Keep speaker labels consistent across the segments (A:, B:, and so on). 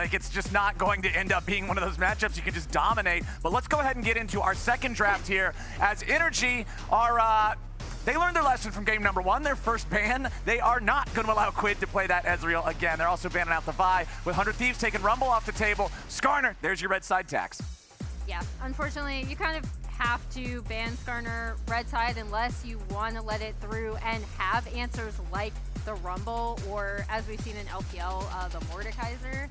A: Like, it's just not going to end up being one of those matchups you can just dominate. But let's go ahead and get into our second draft here, as NRG are, they learned their lesson from game number 1, their first ban. They are not going to allow Quid to play that Ezreal again. They're also banning out the Vi, with 100 Thieves taking Rumble off the table. Skarner, there's your red side tax.
B: Yeah, unfortunately, you kind of have to ban Skarner red side unless you want to let it through and have answers like the Rumble, or as we've seen in LPL, the Mordekaiser,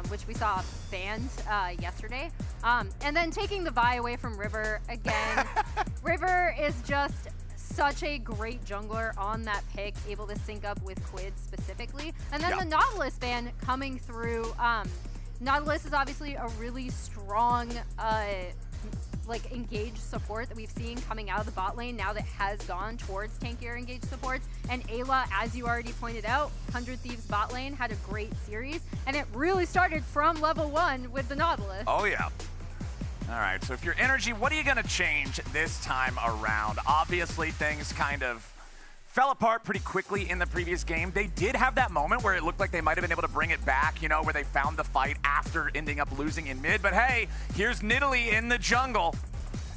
B: which we saw banned yesterday. And then taking the Vi away from River again. River is just such a great jungler on that pick, able to sync up with Quid specifically. And then the Nautilus ban coming through. Nautilus is obviously a really strong like engaged support that we've seen coming out of the bot lane now that has gone towards tankier engaged supports. And Eyla, as you already pointed out, 100 Thieves bot lane had a great series, and it really started from level 1 with the Nautilus.
A: Oh yeah. All right, so if you're NRG, what are you gonna change this time around? Obviously things kind of fell apart pretty quickly in the previous game. They did have that moment where it looked like they might have been able to bring it back, you know, where they found the fight after ending up losing in mid. But hey, here's Nidalee in the jungle.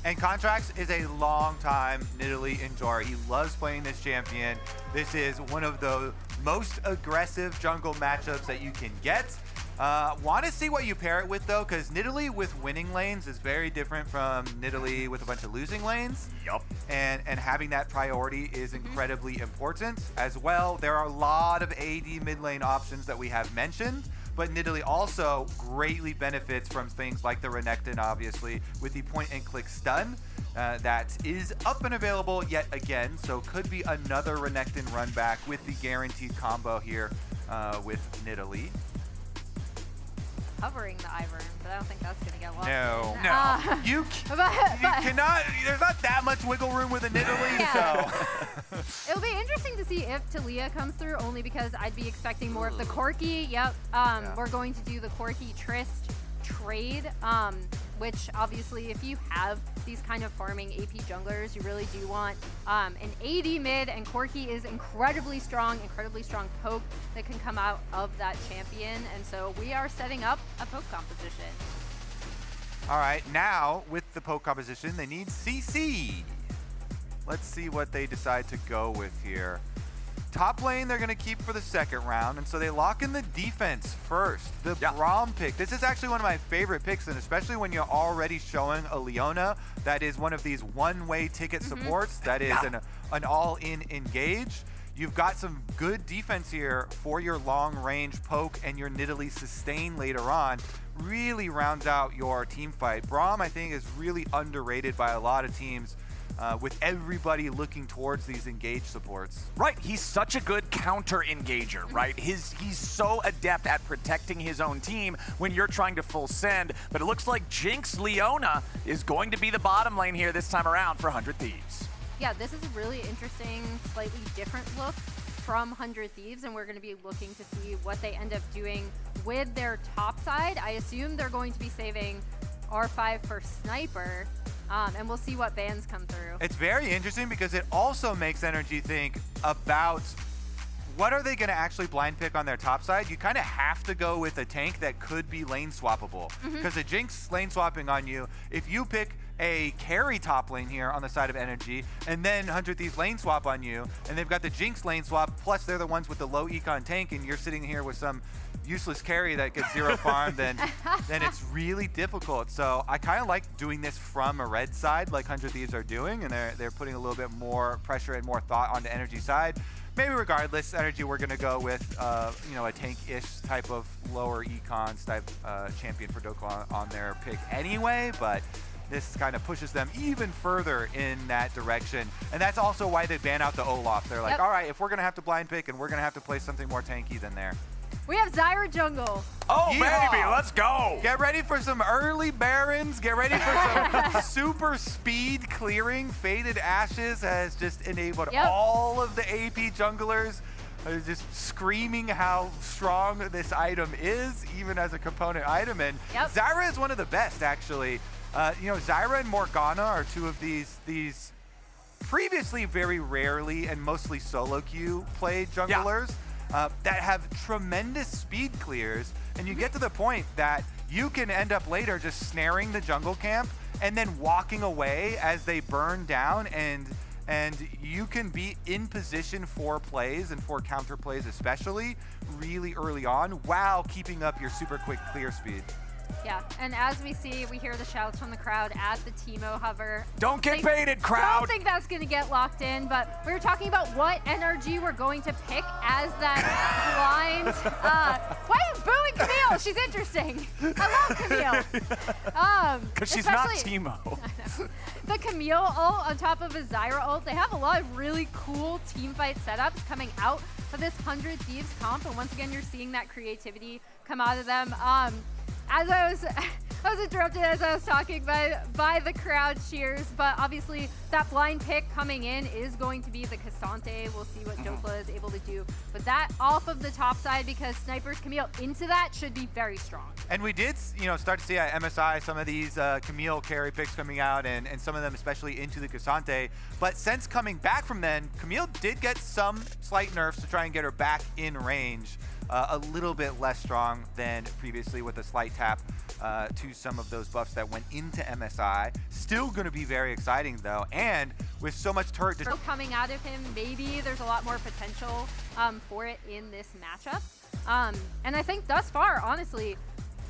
C: And Contractz is a long-time Nidalee enjoyer. He loves playing this champion. This is one of the most aggressive jungle matchups that you can get. Want to see what you pair it with, though, because Nidalee with winning lanes is very different from Nidalee with a bunch of losing lanes.
A: Yup.
C: And having that priority is incredibly important as well. There are a lot of AD mid lane options that we have mentioned, but Nidalee also greatly benefits from things like the Renekton, obviously, with the point-and-click stun that is up and available yet again, so could be another Renekton run back with the guaranteed combo here with Nidalee.
B: Covering the Ivern, but I don't think that's gonna get lost.
C: No. You cannot, there's not that much wiggle room with a Nidalee, so.
B: It'll be interesting to see if Talia comes through, only because I'd be expecting more of the Corki. We're going to do the Corki Trist trade, which obviously if you have these kind of farming AP junglers, you really do want an AD mid, and Corki is incredibly strong poke that can come out of that champion, and so we are setting up a poke composition.
C: All right, now with the poke composition, they need CC. Let's see what they decide to go with here. Top lane they're gonna keep for the second round, and so they lock in the defense first. The Braum pick. This is actually one of my favorite picks, and especially when you're already showing a Leona that is one of these one-way ticket supports that is an all-in engage. You've got some good defense here for your long-range poke and your Nidalee sustain later on. Really rounds out your team fight. Braum, I think, is really underrated by a lot of teams. With everybody looking towards these engage supports.
A: Right, he's such a good counter engager, right? He's so adept at protecting his own team when you're trying to full send, but it looks like Jinx Leona is going to be the bottom lane here this time around for 100 Thieves.
B: Yeah, this is a really interesting, slightly different look from 100 Thieves, and we're going to be looking to see what they end up doing with their top side. I assume they're going to be saving R5 for Sniper, and we'll see what bans come through.
C: It's very interesting because it also makes NRG think about what are they going to actually blind pick on their top side. You kind of have to go with a tank that could be lane swappable, because the Jinx lane swapping on you, if you pick a carry top lane here on the side of NRG, and then 100 Thieves lane swap on you, and they've got the Jinx lane swap, plus they're the ones with the low econ tank, and you're sitting here with some useless carry that gets 0 farm, then it's really difficult. So I kind of like doing this from a red side like 100 Thieves are doing, and they're putting a little bit more pressure and more thought on the NRG side. Maybe regardless, NRG, we're going to go with you know, a tank-ish type of lower econs type champion for Dhokla on their pick anyway, but this kind of pushes them even further in that direction. And that's also why they ban out the Olaf. They're like, all right, if we're going to have to blind pick and we're going to have to play something more tanky than there.
B: We have Zyra jungle.
A: Oh, baby, let's go.
C: Get ready for some early Barons. Get ready for some super speed clearing. Faded Ashes has just enabled all of the AP junglers just screaming how strong this item is, even as a component item. And Zyra is one of the best, actually. You know, Zyra and Morgana are two of these previously very rarely and mostly solo queue played junglers. that have tremendous speed clears, and you get to the point that you can end up later just snaring the jungle camp and then walking away as they burn down, and you can be in position for plays and for counter plays especially really early on while keeping up your super quick clear speed.
B: Yeah, and as we see, we hear the shouts from the crowd at the Teemo hover.
A: Don't get baited, crowd!
B: I don't think that's going to get locked in, but we were talking about what NRG we're going to pick as that blind. Why are you booing Camille? She's interesting. I love Camille.
A: Because she's not Teemo.
B: The Camille ult on top of a Zyra ult, they have a lot of really cool teamfight setups coming out of this 100 Thieves comp, and once again, you're seeing that creativity come out of them. As I was interrupted as I was talking by the crowd cheers, but obviously that blind pick coming in is going to be the Ksante. We'll see what Dhokla is able to do. But that off of the top side, because snipers Camille into that should be very strong.
C: And we did, start to see at MSI some of these Camille carry picks coming out, and some of them especially into the Ksante. But since coming back from then, Camille did get some slight nerfs to try and get her back in range. A little bit less strong than previously with a slight tap to some of those buffs that went into MSI. Still going to be very exciting though, and with so much turret
B: coming out of him, maybe there's a lot more potential for it in this matchup. And I think thus far, honestly,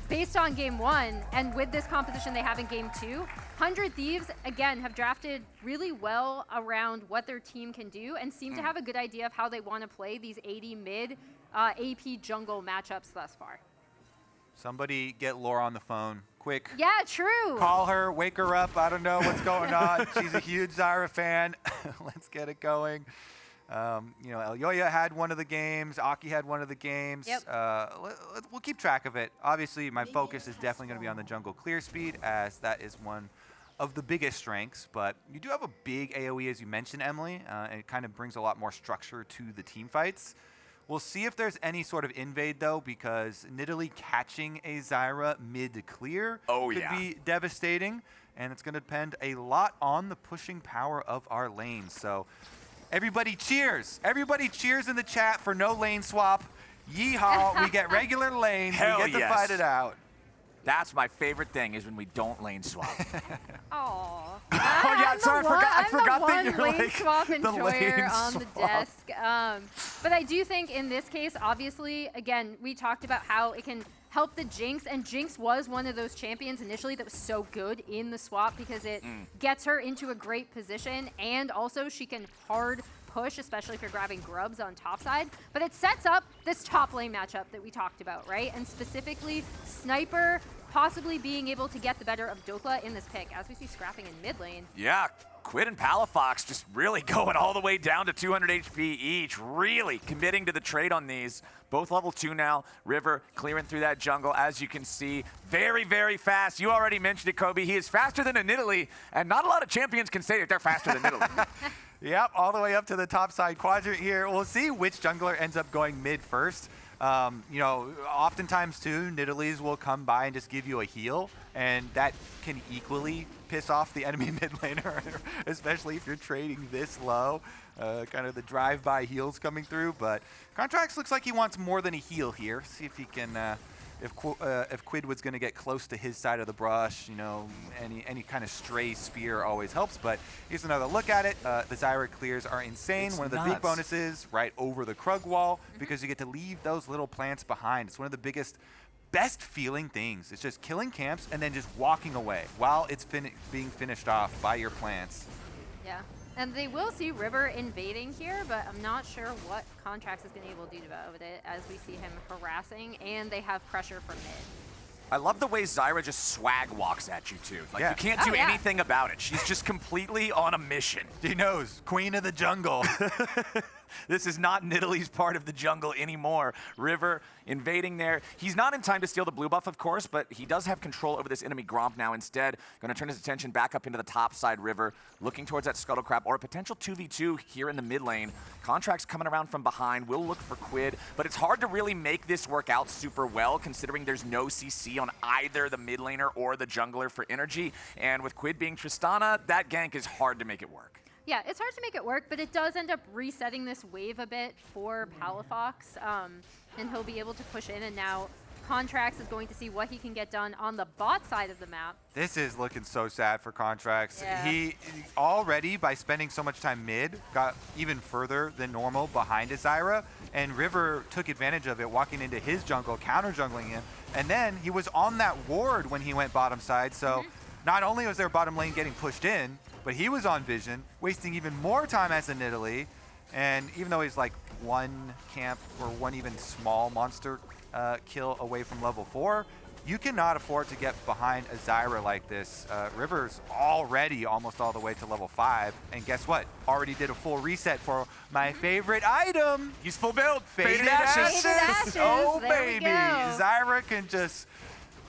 B: based on game 1 and with this composition they have in game 2, 100 Thieves, again, have drafted really well around what their team can do and seem to have a good idea of how they want to play these AD mid AP jungle matchups thus far.
C: Somebody get Laura on the phone, quick.
B: Yeah, true.
C: Call her, wake her up. I don't know what's going on. She's a huge Zyra fan. Let's get it going. Elyoya had one of the games. Aki had one of the games.
B: Yep.
C: We'll keep track of it. Obviously, my focus is definitely going to be on the jungle clear speed, as that is one of the biggest strengths. But you do have a big AoE, as you mentioned, Emily, and it kind of brings a lot more structure to the team fights. We'll see if there's any sort of invade, though, because Nidalee catching a Zyra mid-clear could be devastating, and it's going to depend a lot on the pushing power of our lanes. So everybody cheers. Everybody cheers in the chat for no lane swap. Yeehaw, we get regular lanes.
A: Hell
C: we get to fight it out.
A: That's my favorite thing, is when we don't lane swap.
B: Oh
A: yeah, sorry, I forgot that you're
B: lane
A: like
B: swap
A: the
B: enjoyer
A: lane
B: on the
A: swap.
B: desk. But I do think in this case, obviously, again, we talked about how it can help the Jinx, and Jinx was one of those champions initially that was so good in the swap because it gets her into a great position, and also she can hard push, especially if you're grabbing grubs on top side. But it sets up this top lane matchup that we talked about, right? And specifically, Sniper possibly being able to get the better of Dhokla in this pick, as we see scrapping in mid lane.
A: Yeah, Quid and Palafox just really going all the way down to 200 HP each, really committing to the trade on these. Both level 2 now. River clearing through that jungle, as you can see. Very, very fast. You already mentioned it, Kobe. He is faster than a Nidalee, and not a lot of champions can say that they're faster than Nidalee.
C: Yep, all the way up to the top side quadrant here. We'll see which jungler ends up going mid first. Oftentimes too, Nidalees will come by and just give you a heal, and that can equally piss off the enemy mid laner, especially if you're trading this low. Kind of the drive-by heals coming through, but Contractz looks like he wants more than a heal here. See if he can, if Quid was going to get close to his side of the brush, any kind of stray spear always helps. But here's another look at it. The Zyra clears are insane.
A: It's
C: one of the
A: nuts.
C: big bonuses right over the Krug wall, because you get to leave those little plants behind. It's one of the best feeling things. It's just killing camps and then just walking away while it's being finished off by your plants.
B: Yeah. And they will see River invading here, but I'm not sure what Contractz has been able to do about it, as we see him harassing, and they have pressure from mid.
A: I love the way Zyra just swag walks at you, too. Like, you can't do anything about it. She's just completely on a mission.
C: She knows. Queen of the jungle.
A: This is not Nidalee's part of the jungle anymore. River invading there. He's not in time to steal the blue buff, of course, but he does have control over this enemy Gromp now instead. Going to turn his attention back up into the top side River, looking towards that Scuttle Crab or a potential 2v2 here in the mid lane. Contractz coming around from behind. Will look for Quid, but it's hard to really make this work out super well, considering there's no CC on either the mid laner or the jungler for energy. And with Quid being Tristana, that gank is hard to make it work.
B: Yeah, it's hard to make it work, but it does end up resetting this wave a bit for Palafox, and he'll be able to push in, and now Contractz is going to see what he can get done on the bot side of the map.
C: This is looking so sad for Contractz.
B: Yeah.
C: He already, by spending so much time mid, got even further than normal behind his Zyra, and River took advantage of it, walking into his jungle, counter-jungling him, and then he was on that ward when he went bottom side, so not only was their bottom lane getting pushed in, but he was on vision, wasting even more time as a Nidalee, and even though he's like one camp or one even small monster kill away from level 4, you cannot afford to get behind a Zyra like this. River's already almost all the way to level 5, and guess what? Already did a full reset for my favorite item.
A: He's full build.
C: Faded Ashes.
B: Faded Ashes.
C: Oh,
B: There we
C: baby.
B: go.
C: Zyra can just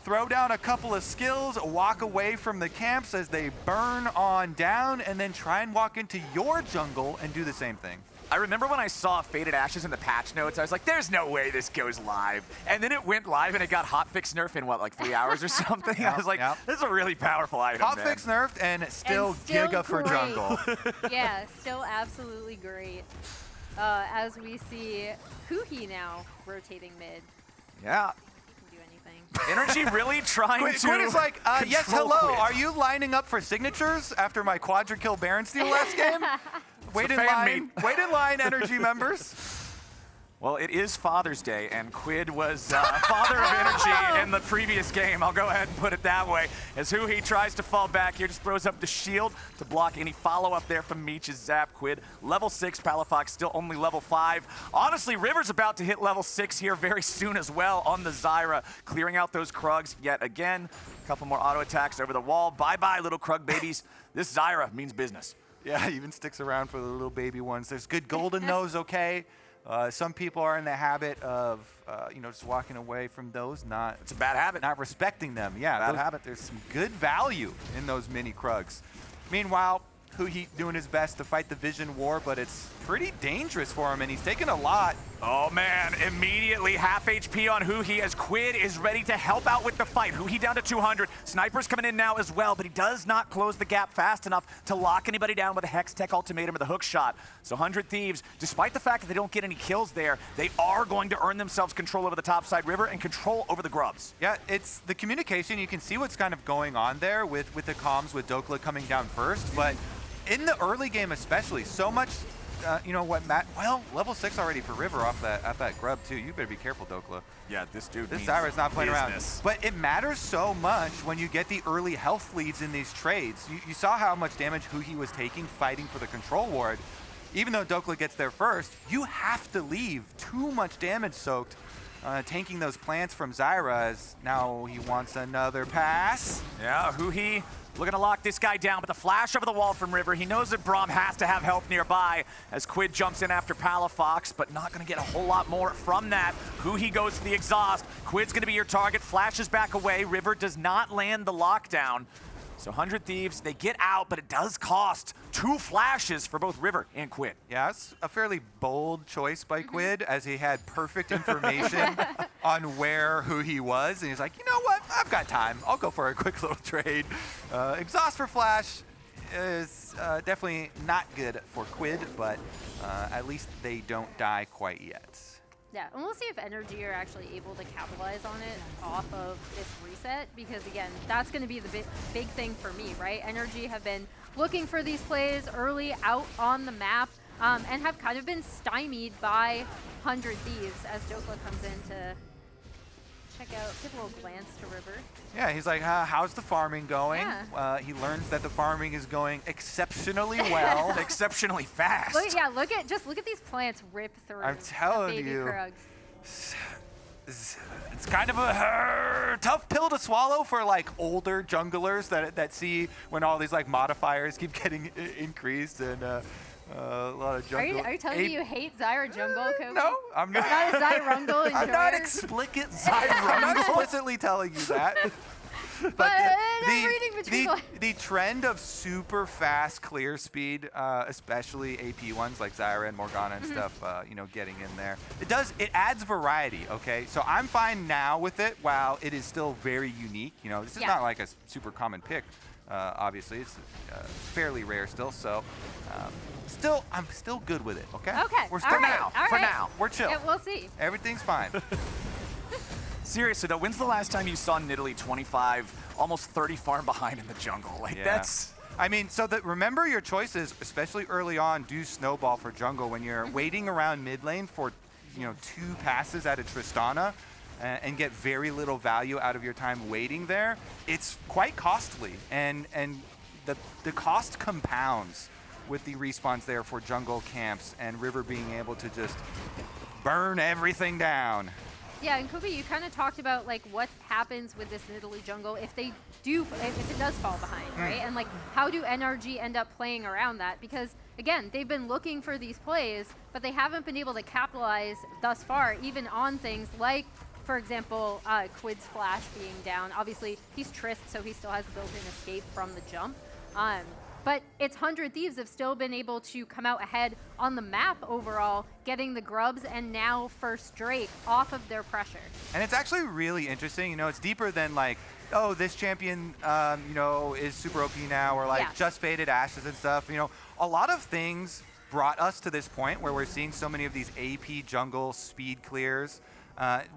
C: throw down a couple of skills, walk away from the camps as they burn on down, and then try and walk into your jungle and do the same thing.
A: I remember when I saw Faded Ashes in the patch notes, I was like, there's no way this goes live. And then it went live and it got hotfix nerfed in what, like 3 hours or something? I was like, this is a really powerful item,
C: Hotfix nerfed and still Giga for
B: great.
C: jungle.
B: Yeah, still absolutely great. As we see Huhi now rotating mid.
A: Yeah.
B: He can do anything.
A: NRG really trying to
C: Quid is like, yes,
A: control
C: hello,
A: Quid.
C: are you lining up for signatures after my quadra kill Baron steal last game? Wait in
A: fan
C: line,
A: meet.
C: wait in line, NRG members.
A: Well, it is Father's Day, and Quid was father of energy in the previous game. I'll go ahead and put it that way. As Huhi tries to fall back here, just throws up the shield to block any follow-up there from Meech's zap. Quid, level 6, Palafox still only level 5. Honestly, River's about to hit level 6 here very soon as well on the Zyra, clearing out those Krugs yet again. A couple more auto attacks over the wall. Bye-bye, little Krug babies. This Zyra means business.
C: Yeah, even sticks around for the little baby ones. There's good gold in those, okay? Some people are in the habit of, just walking away from those,
A: It's a bad habit.
C: not respecting them. Yeah,
A: Bad habit.
C: There's some good value in those mini Krugs. Meanwhile, Huhi doing his best to fight the Vision War, but it's pretty dangerous for him, and he's taking a lot.
A: Oh man, immediately half HP on Huhi as Quid is ready to help out with the fight. Huhi down to 200. Sniper's coming in now as well, but he does not close the gap fast enough to lock anybody down with a Hex Tech ultimatum or the hook shot. So 100 Thieves, despite the fact that they don't get any kills there, they are going to earn themselves control over the top side river and control over the grubs.
C: Yeah, it's the communication. You can see what's kind of going on there with the comms with Dhokla coming down first, but in the early game especially, so much level 6 already for River off that grub too. You better be careful, Dhokla.
A: Yeah, this dude
C: This
A: means
C: Zyra's not playing
A: business.
C: around. But it matters so much when you get the early health leads in these trades. You saw how much damage Huhi was taking fighting for the control ward. Even though Dhokla gets there first, you have to leave too much damage soaked tanking those plants from Zyra as now he wants another pass.
A: Yeah, Huhi looking to lock this guy down, but the flash over the wall from River, he knows that Braum has to have help nearby as Quid jumps in after Palafox, but not going to get a whole lot more from that. Huhi goes for the exhaust. Quid's going to be your target, flashes back away. River does not land the lockdown. So 100 Thieves, they get out, but it does cost 2 flashes for both River and Quid.
C: Yeah, it's a fairly bold choice by Quid as he had perfect information on where Huhi was. And he's like, you know what? I've got time. I'll go for a quick little trade. Exhaust for flash is definitely not good for Quid, but at least they don't die quite yet.
B: Yeah, and we'll see if NRG are actually able to capitalize on it off of this reset, because again, that's going to be the big thing for me, right? NRG have been looking for these plays early out on the map and have kind of been stymied by 100 Thieves as Dhokla comes in to check out, give a little glance to River.
C: Yeah, he's like, how's the farming going?
B: Yeah.
C: He learns that the farming is going exceptionally well.
A: Exceptionally fast.
B: Look at these plants rip through.
C: I'm telling
B: baby
C: you.
B: Krugs.
C: It's kind of a tough pill to swallow for like older junglers that see when all these like modifiers keep getting increased and a lot of jungle.
B: Are you telling me you hate Zyra jungle, Kobe?
C: No, I'm not.
B: Not a Zyrungle enjoyer?
C: I'm not explicit Zyra. I'm not explicitly telling you that.
B: But reading between
C: the trend of super fast clear speed, especially AP ones like Zyra and Morgana and stuff, getting in there, it adds variety. Okay, so I'm fine now with it. While it is still very unique, this is not like a super common pick. Obviously, it's fairly rare still. So, I'm still good with it. Okay.
B: Okay.
C: We're still
A: now.
C: We're chill.
B: Yeah, we'll see.
C: Everything's fine.
A: Seriously though, when's the last time you saw Nidalee 25, almost 30 farm behind in the jungle? Like that's.
C: I mean, remember your choices, especially early on, do snowball for jungle when you're waiting around mid lane for, 2 passes out of Tristana and get very little value out of your time waiting there. It's quite costly, and the cost compounds with the respawns there for jungle camps and River being able to just burn everything down.
B: Yeah, and Kubi, you kind of talked about like what happens with this Nidalee jungle if it does fall behind, right? And like how do NRG end up playing around that? Because again, they've been looking for these plays, but they haven't been able to capitalize thus far, even on things like, for example, Quid's flash being down. Obviously, he's Trist, so he still has built-in escape from the jump. But its 100 Thieves have still been able to come out ahead on the map overall, getting the grubs and now first Drake off of their pressure.
C: And it's actually really interesting. It's deeper than like, oh, this champion, is super OP now, or like just faded Ashes and stuff. A lot of things brought us to this point where we're seeing so many of these AP jungle speed clears.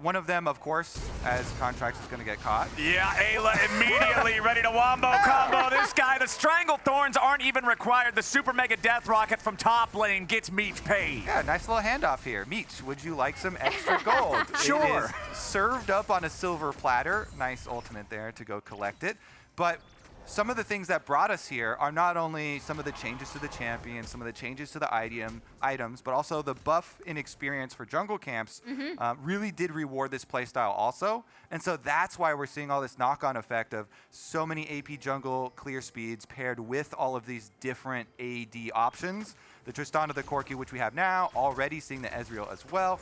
C: One of them, of course, as Contractz is going to get caught.
A: Yeah, Eyla immediately ready to wombo combo this guy. The Strangle Thorns aren't even required. The Super Mega Death Rocket from top lane gets Meech paid.
C: Yeah, nice little handoff here. Meech, would you like some extra gold?
A: Sure.
C: It is served up on a silver platter. Nice ultimate there to go collect it. But some of the things that brought us here are not only some of the changes to the champion, some of the changes to the items, but also the buff in experience for jungle camps really did reward this playstyle also. And so that's why we're seeing all this knock-on effect of so many AP jungle clear speeds paired with all of these different AD options. The Tristana, the Corki, which we have now, already seeing the Ezreal as well.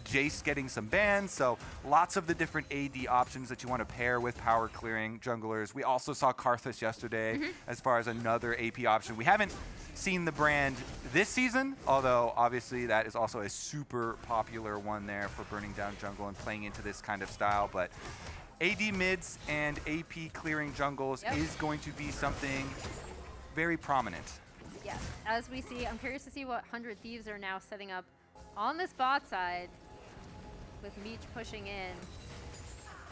C: Jace getting some bans, so lots of the different AD options that you want to pair with power clearing junglers. We also saw Karthus yesterday as far as another AP option. We haven't seen the brand this season, although obviously that is also a super popular one there for burning down jungle and playing into this kind of style. But AD mids and AP clearing jungles is going to be something very prominent.
B: Yes, as we see, I'm curious to see what 100 Thieves are now setting up on this bot side with Meech pushing in.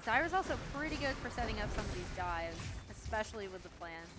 B: Zyra's also pretty good for setting up some of these dives, especially with the plants.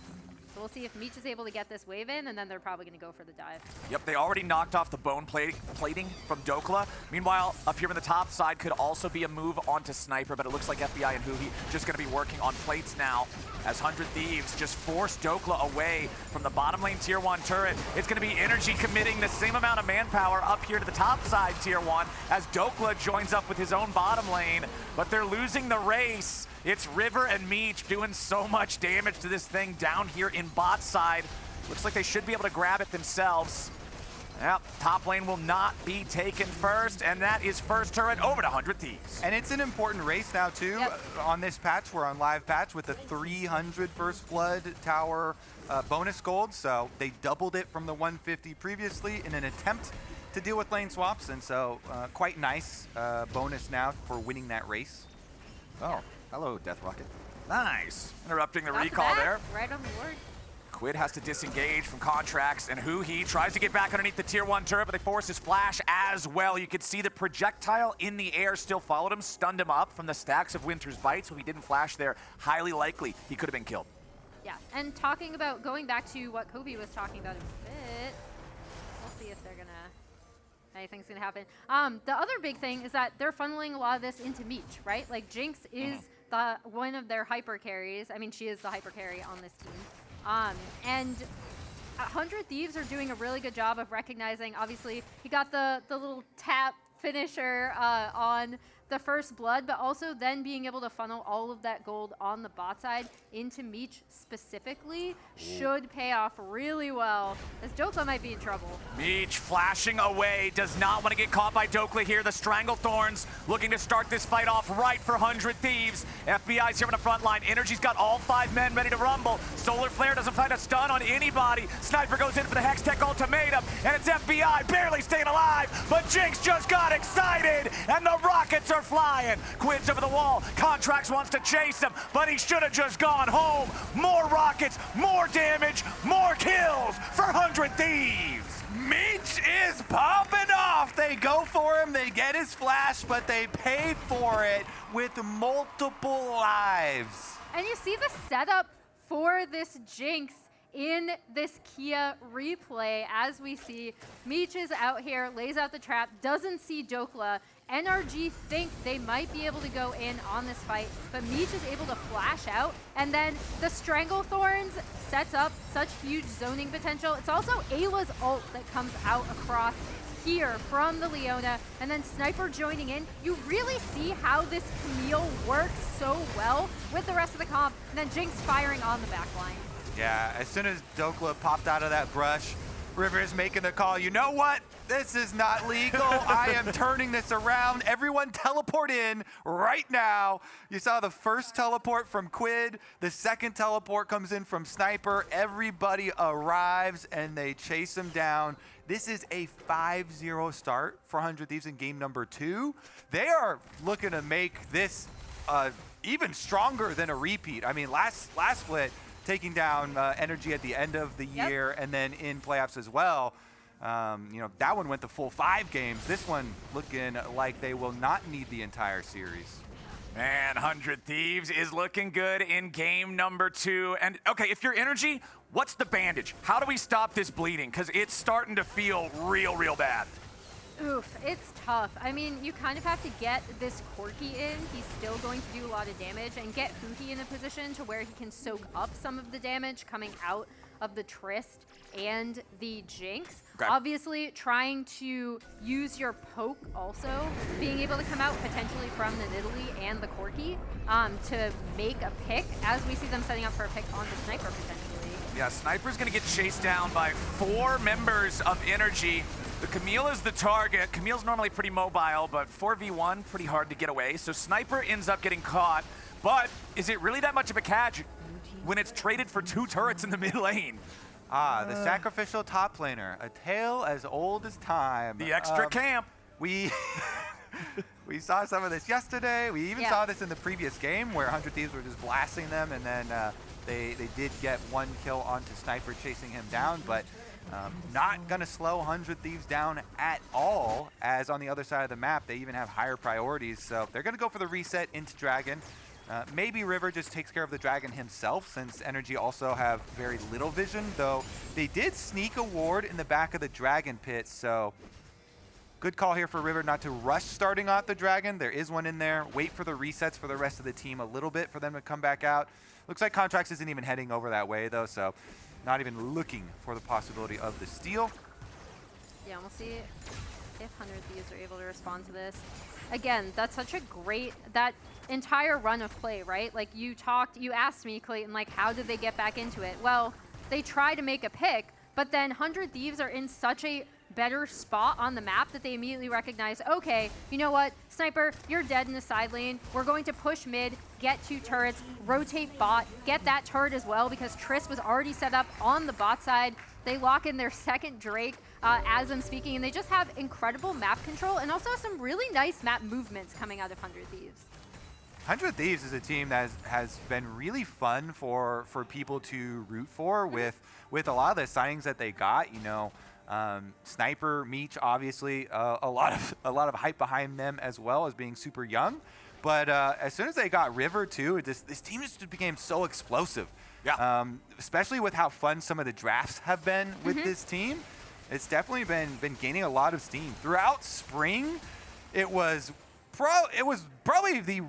B: So we'll see if Meech is able to get this wave in, and then they're probably going to go for the dive.
A: Yep, they already knocked off the bone plating from Dhokla. Meanwhile, up here on the top side could also be a move onto Sniper, but it looks like FBI and Huhi just going to be working on plates now as 100 Thieves just force Dhokla away from the bottom lane tier 1 turret. It's going to be NRG committing the same amount of manpower up here to the top side tier 1 as Dhokla joins up with his own bottom lane, but they're losing the race. It's River and Meech doing so much damage to this thing down here in bot side. Looks like they should be able to grab it themselves. Yep, top lane will not be taken first, and that is first turret over to 100 Thieves.
C: And it's an important race now, too. On this patch, we're on live patch with the 300 First Blood Tower bonus gold, so they doubled it from the 150 previously in an attempt to deal with lane swaps, and so quite nice bonus now for winning that race.
A: Oh, hello, Death Rocket. Nice. Interrupting the
B: Off
A: recall
B: the bat,
A: there.
B: right on the board.
A: Quid has to disengage from Contractz, and Huhi tries to get back underneath the tier 1 turret, but they force his flash as well. You could see the projectile in the air still followed him, stunned him up from the stacks of Winter's Bite, so he didn't flash there. Highly likely he could have been killed.
B: Yeah, and talking about, going back to what Kobe was talking about a bit, we'll see if they're gonna, anything's gonna happen. The other big thing is that they're funneling a lot of this into Meech, right? Like Jinx is one of their hyper carries. I mean, she is the hyper carry on this team. And 100 Thieves are doing a really good job of recognizing, obviously, he got the little tap finisher on the first blood, but also then being able to funnel all of that gold on the bot side into Meech specifically should pay off really well, as Dhokla might be in trouble.
A: Meech flashing away, does not want to get caught by Dhokla here. The Stranglethorns looking to start this fight off right for 100 Thieves. FBI's here on the front line. Energy's got all 5 men ready to rumble. Solar Flare doesn't find a stun on anybody. Sniper goes in for the Hextech ultimatum, and it's FBI barely staying alive, but Jinx just got excited, and the rockets are flying. Quid's over the wall. Contractz wants to chase him, but he should have just gone home. More rockets, more damage, more kills for 100 Thieves.
C: Meech is popping off. They go for him, they get his flash, but they pay for it with multiple lives.
B: And you see the setup for this Jinx in this Kia replay, as we see Meech is out here, lays out the trap, doesn't see Dhokla. NRG think they might be able to go in on this fight, but Meech is able to flash out, and then the Stranglethorns sets up such huge zoning potential. It's also Eyla's ult that comes out across here from the Leona, and then Sniper joining in. You really see how this Camille works so well with the rest of the comp, and then Jinx firing on the back line.
C: Yeah, as soon as Dhokla popped out of that brush, River's making the call. You know what? This is not legal. I am turning this around. Everyone teleport in right now. You saw the first teleport from Quid. The second teleport comes in from Sniper. Everybody arrives and they chase him down. This is a 5-0 start for 100 Thieves in game number 2. They are looking to make this even stronger than a repeat. I mean, last split, taking down NRG at the end of the year, and then in playoffs as well. You know, that one went the full 5 games. This one looking like they will not need the entire series.
A: Man, 100 Thieves is looking good in game number 2. And okay, if you're Energy, what's the bandage? How do we stop this bleeding? Because it's starting to feel real bad.
B: Oof, it's tough. I mean, you kind of have to get this Corki in. He's still going to do a lot of damage, and get Huhi in a position to where he can soak up some of the damage coming out of the Trist and the Jinx.
A: Okay.
B: Obviously, trying to use your poke also, being able to come out potentially from the Nidalee and the Corki to make a pick, as we see them setting up for a pick on the Sniper potentially.
A: Yeah, Sniper's gonna get chased down by 4 members of Energy. The Camille is the target. Camille's normally pretty mobile, but 4v1, pretty hard to get away. So Sniper ends up getting caught, but is it really that much of a catch when it's traded for 2 turrets in the mid lane?
C: Ah, the sacrificial top laner, a tale as old as time.
A: The extra camp.
C: We saw some of this yesterday. We even saw this in the previous game where 100 Thieves were just blasting them, and then they did get 1 kill onto Sniper chasing him down, but not going to slow 100 Thieves down at all, as on the other side of the map, they even have higher priorities. So they're going to go for the reset into Dragon. Maybe River just takes care of the Dragon himself, since Energy also have very little vision, though they did sneak a ward in the back of the Dragon pit, so good call here for River not to rush starting off the Dragon. There is one in there. Wait for the resets for the rest of the team a little bit for them to come back out. Looks like Contractz isn't even heading over that way, though, so not even looking for the possibility of the steal.
B: Yeah, we'll see if 100 Thieves are able to respond to this. Again, that's such a great, that entire run of play, right? Like you asked me, Clayton, like how did they get back into it? Well, they try to make a pick, but then 100 Thieves are in such a better spot on the map that they immediately recognize, okay, you know what, Sniper, you're dead in the side lane. We're going to push mid, get 2 turrets, rotate bot, get that turret as well, because Trist was already set up on the bot side. They lock in their second Drake as I'm speaking, and they just have incredible map control and also some really nice map movements coming out of 100 Thieves.
C: 100 Thieves is a team that has been really fun for people to root for with a lot of the signings that they got. You know, Sniper, Meech, obviously a lot of hype behind them as well as being super young. But as soon as they got River too, this team just became so explosive. Yeah. Especially with how fun some of the drafts have been with this team. It's definitely been gaining a lot of steam throughout spring. It was probably the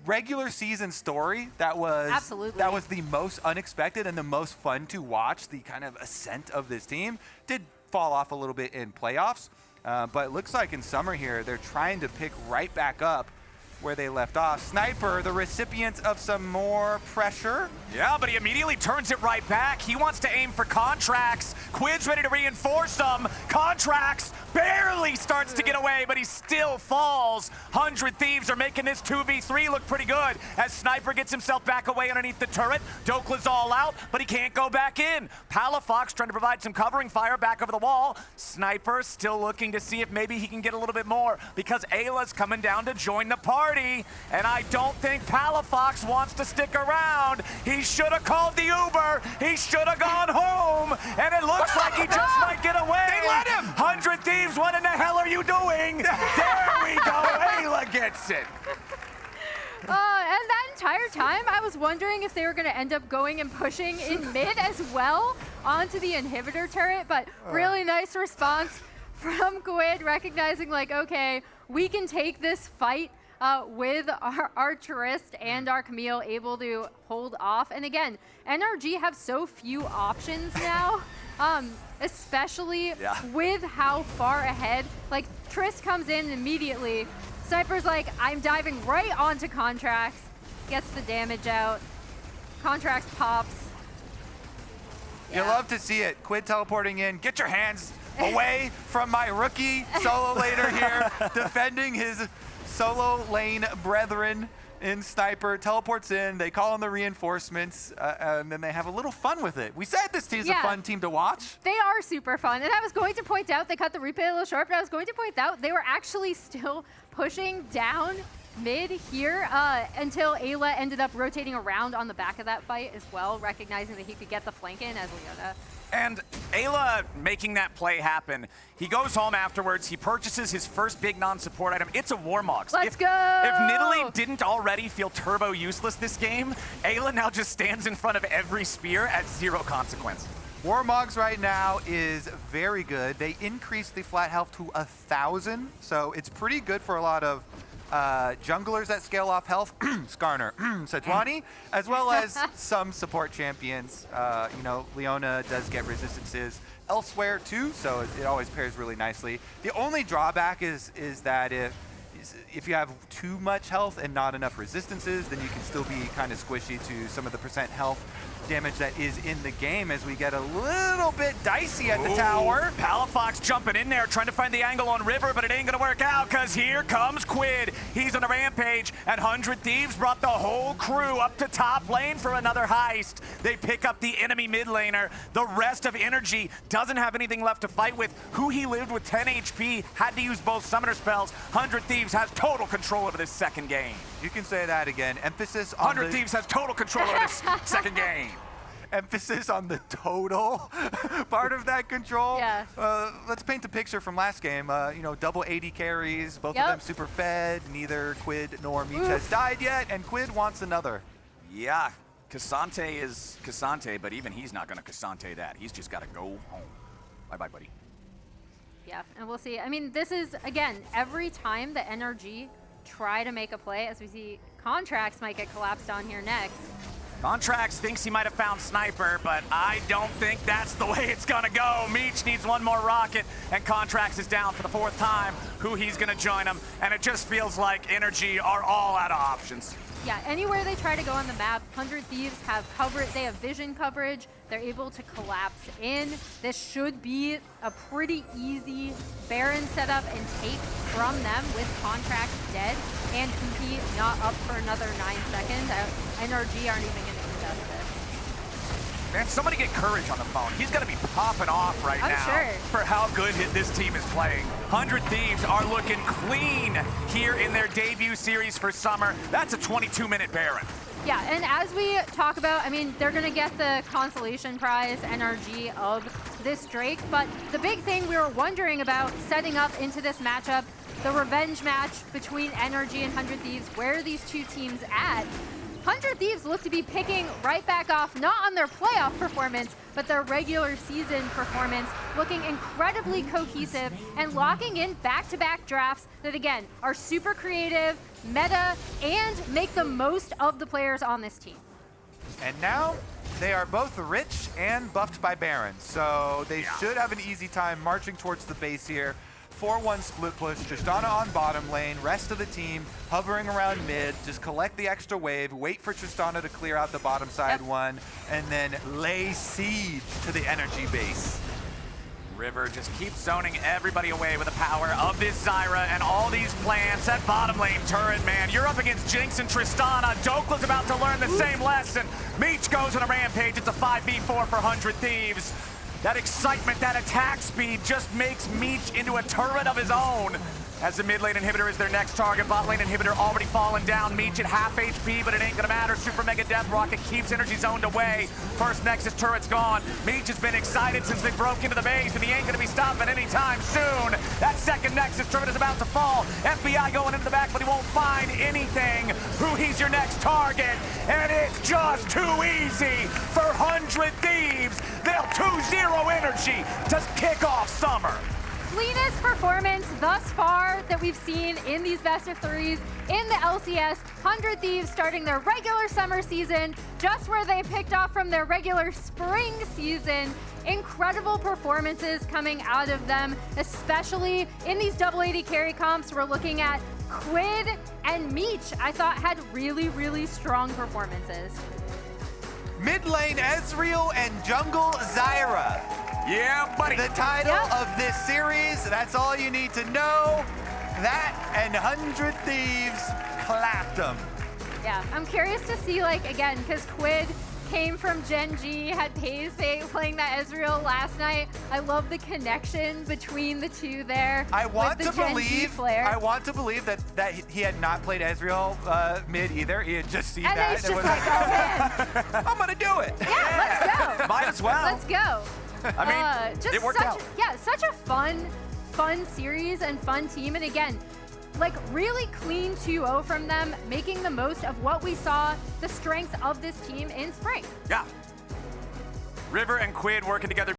C: regular season story that was the most unexpected and the most fun to watch. The kind of ascent of this team did fall off a little bit in playoffs, but it looks like in summer here they're trying to pick right back up. where they left off. Sniper, the recipient of some more pressure.
A: Yeah, but he immediately turns it right back. He wants to aim for Contractz. Quid's ready to reinforce them. Contractz barely starts to get away, but he still falls. 100 Thieves are making this 2v3 look pretty good as Sniper gets himself back away underneath the turret. Dhokla's all out, but he can't go back in. Palafox trying to provide some covering fire back over the wall. Sniper still looking to see if maybe he can get a little bit more because Eyla's coming down to join the party. And I don't think Palafox wants to stick around. He should have called the Uber. He should have gone home. And it looks like he just might get away.
C: They let him.
A: 100 Thieves, what in the hell are you doing? There we go. Eyla gets it.
B: And that entire time, I was wondering if they were going to end up going and pushing in mid as well onto the inhibitor turret, but really nice response from Quid, recognizing like, okay, we can take this fight with our Trist and our Camille able to hold off. And again, NRG have so few options now, especially with how far ahead. Like, Trist comes in immediately. Sniper's like, I'm diving right onto Contractz, gets the damage out. Contractz pops.
C: You love to see it. Quid teleporting in. Get your hands away from my rookie solo laner here, defending his solo lane brethren in Sniper. Teleports in, they call in the reinforcements, and then they have a little fun with it. We said this team's a fun team to watch.
B: They are super fun. And I was going to point out, they cut the replay a little short, but I was going to point out they were actually still pushing down mid here until Eyla ended up rotating around on the back of that fight as well, recognizing that he could get the flank in as Leona.
A: And Eyla making that play happen. He goes home afterwards. He purchases his first big non-support item. It's a Warmogs.
B: Let's go!
A: If Nidalee didn't already feel turbo useless this game, Eyla now just stands in front of every spear at 0 consequence.
C: Warmogs right now is very good. They increased the flat health to 1,000, so it's pretty good for a lot of junglers that scale off health, Skarner, Sejuani, as well as some support champions. You know, Leona does get resistances elsewhere too, so it always pairs really nicely. The only drawback is that if you have too much health and not enough resistances, then you can still be kind of squishy to some of the percent health damage that is in the game as we get a little bit dicey at the tower.
A: Palafox jumping in there, trying to find the angle on River, but it ain't gonna work out because here comes Quid. He's on a rampage, and 100 Thieves brought the whole crew up to top lane for another heist. They pick up the enemy mid laner. The rest of NRG doesn't have anything left to fight with. Huhi lived with 10 HP, had to use both summoner spells. 100 Thieves has total control over this second game.
C: You can say that again. Emphasis on
A: 100 Thieves has total control over this second game.
C: Emphasis on the total part of that control.
B: Yeah.
C: Let's paint the picture from last game. You know, double AD carries, both of them super fed. Neither Quid nor Meech has died yet, and Quid wants another.
A: Yeah, Ksante is Ksante, but even he's not going to Ksante that. He's just got to go home. Bye-bye, buddy.
B: Yeah, and we'll see. I mean, this is, again, every time the NRG try to make a play, as we see Contractz might get collapsed on here next.
A: Contractz thinks he might have found Sniper, but I don't think that's the way it's gonna go. Meech needs one more rocket, and Contractz is down for the 4th time. Huhi's gonna join him, and it just feels like NRG are all out of options.
B: Yeah, anywhere they try to go on the map, 100 Thieves have coverage. They have vision coverage. They're able to collapse in. This should be a pretty easy Baron setup and take from them with Contractz dead and Huhi not up for another 9 seconds. NRG aren't even going to contest this.
A: Man, somebody get Courage on the phone. He's gonna be popping off right
B: I'm
A: now
B: sure.
A: for how good this team is playing. 100 Thieves are looking clean here in their debut series for summer. That's a 22-minute Baron.
B: Yeah, and as we talk about, I mean, they're going to get the consolation prize, NRG, of this Drake, but the big thing we were wondering about setting up into this matchup, the revenge match between NRG and 100 Thieves, where are these two teams at? 100 Thieves look to be picking right back off, not on their playoff performance, but their regular season performance, looking incredibly cohesive and locking in back-to-back drafts that, again, are super creative, meta, and make the most of the players on this team.
C: And now they are both rich and buffed by Baron, so they should have an easy time marching towards the base here. 4-1 split push, Tristana on bottom lane, rest of the team hovering around mid, just collect the extra wave, wait for Tristana to clear out the bottom side one, and then lay siege to the energy base.
A: River just keeps zoning everybody away with the power of this Zyra and all these plants. That bottom lane turret, man. You're up against Jinx and Tristana. Dhokla's about to learn the same lesson. Meech goes on a rampage. It's a 5v4 for 100 Thieves. That excitement, that attack speed just makes Meech into a turret of his own. As the mid lane inhibitor is their next target. Bot lane inhibitor already fallen down. Meech at half HP, but it ain't gonna matter. Super Mega Death Rocket keeps energy zoned away. First Nexus turret's gone. Meech has been excited since they broke into the base, and he ain't gonna be stopping anytime soon. That second Nexus turret is about to fall. FBI going into the back, but he won't find anything. Huhi's your next target, and it's just too easy for 100 Thieves. They'll 2-0 energy to kick off summer.
B: Cleanest performance thus far that we've seen in these best of threes in the LCS. 100 Thieves starting their regular summer season just where they picked off from their regular spring season. Incredible performances coming out of them, especially in these double AD carry comps. We're looking at Quid and Meech, I thought had really, really strong performances.
C: Mid lane Ezreal and jungle Zyra.
A: Yeah, buddy.
C: The title of this series, that's all you need to know. That and 100 Thieves clapped them.
B: Yeah, I'm curious to see, like, again, because Quid came from Gen G, had Pays playing that Ezreal last night. I love the connection between the two there.
C: I want
B: with the
C: to
B: Gen G
C: believe.
B: flair.
C: I want to believe that he had not played Ezreal mid either. He had just seen
B: And
C: that.
B: it's just like, oh man,
C: I'm gonna do it.
B: yeah, let's go.
A: Might as well.
B: Let's go.
A: I mean,
B: just
A: it worked out.
B: Yeah, such a fun series and fun team. And again, like really clean 2-0 from them, making the most of what we saw, the strengths of this team in spring.
A: Yeah. River and Quid working together.